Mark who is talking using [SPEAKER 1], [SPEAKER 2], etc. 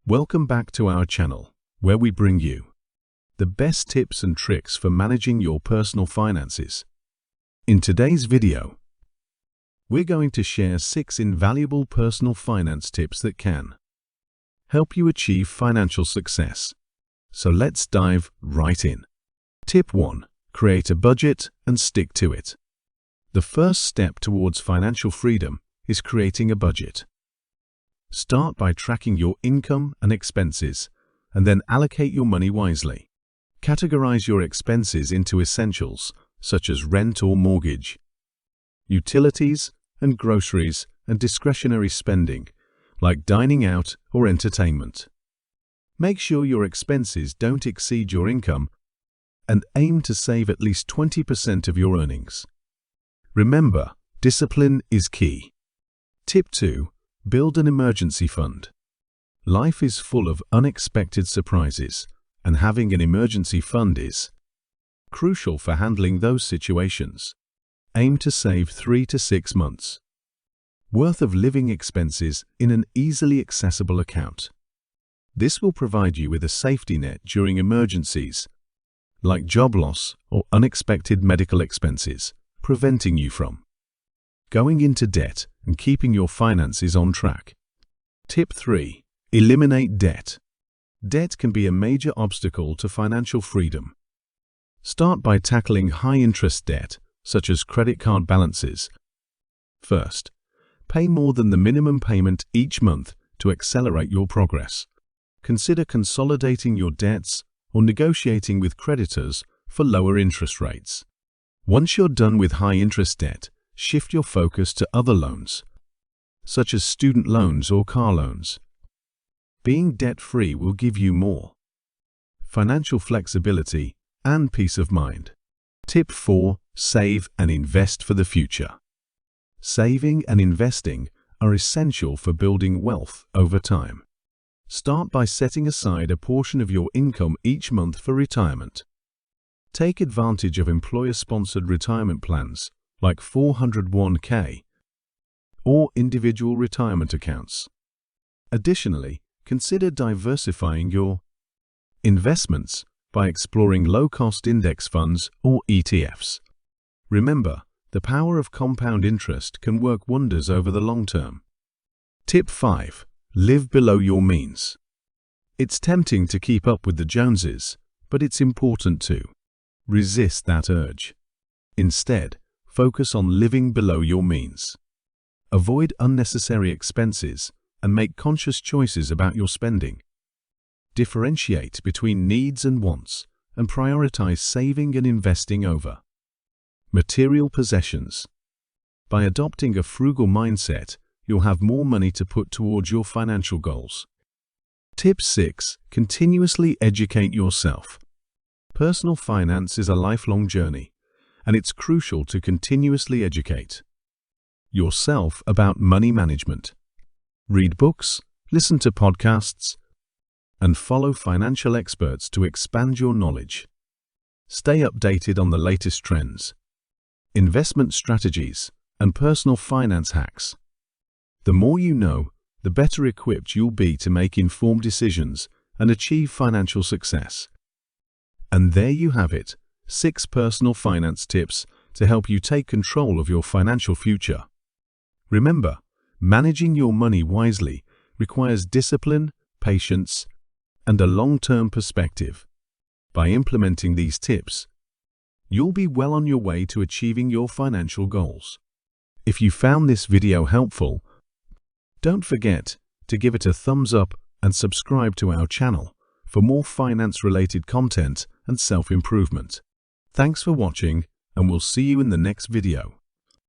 [SPEAKER 1] Welcome back to our channel, where we bring you the best tips and tricks for managing your personal finances. In today's video, we're going to share 6 invaluable personal finance tips that can help you achieve financial success. So let's dive right in. Tip 1. Create a budget and stick to it. The first step towards financial freedom is creating a budget. Start by tracking your income and expenses, and then allocate your money wisely. Categorize your expenses into essentials, such as rent or mortgage, utilities and groceries, and discretionary spending, like dining out or entertainment. Make sure your expenses don't exceed your income, and aim to save at least 20% of your earnings. Remember, discipline is key. Tip 2. Build an emergency fund. Life is full of unexpected surprises, and having an emergency fund is crucial for handling those situations. Aim to save 3 to 6 months' worth of living expenses in an easily accessible account. This will provide you with a safety net during emergencies, like job loss or unexpected medical expenses, preventing you from going into debt and keeping your finances on track. Tip 3. Eliminate debt. Debt can be a major obstacle to financial freedom. Start by tackling high-interest debt, such as credit card balances. First, pay more than the minimum payment each month to accelerate your progress. Consider consolidating your debts or negotiating with creditors for lower interest rates. Once you're done with high-interest debt, shift your focus to other loans, such as student loans or car loans. Being debt-free will give you more financial flexibility and peace of mind. Tip 4. Save and invest for the future. Saving and investing are essential for building wealth over time. Start by setting aside a portion of your income each month for retirement. Take advantage of employer-sponsored retirement plans like 401k or individual retirement accounts. Additionally, consider diversifying your investments by exploring low-cost index funds or ETFs. Remember, the power of compound interest can work wonders over the long term. Tip 5. Live below your means. It's tempting to keep up with the Joneses, but it's important to resist that urge. Instead, focus on living below your means. Avoid unnecessary expenses and make conscious choices about your spending. Differentiate between needs and wants, and prioritize saving and investing over material possessions. By adopting a frugal mindset, you'll have more money to put towards your financial goals. Tip 6. Continuously educate yourself. Personal finance is a lifelong journey, and it's crucial to continuously educate yourself about money management. Read books, listen to podcasts, and follow financial experts to expand your knowledge. Stay updated on the latest trends, investment strategies, and personal finance hacks. The more you know, the better equipped you'll be to make informed decisions and achieve financial success. And there you have it, 6 personal finance tips to help you take control of your financial future. Remember, managing your money wisely requires discipline, patience, and a long-term perspective. By implementing these tips, you'll be well on your way to achieving your financial goals. If you found this video helpful, don't forget to give it a thumbs up and subscribe to our channel for more finance-related content and self-improvement. Thanks for watching, and we'll see you in the next video.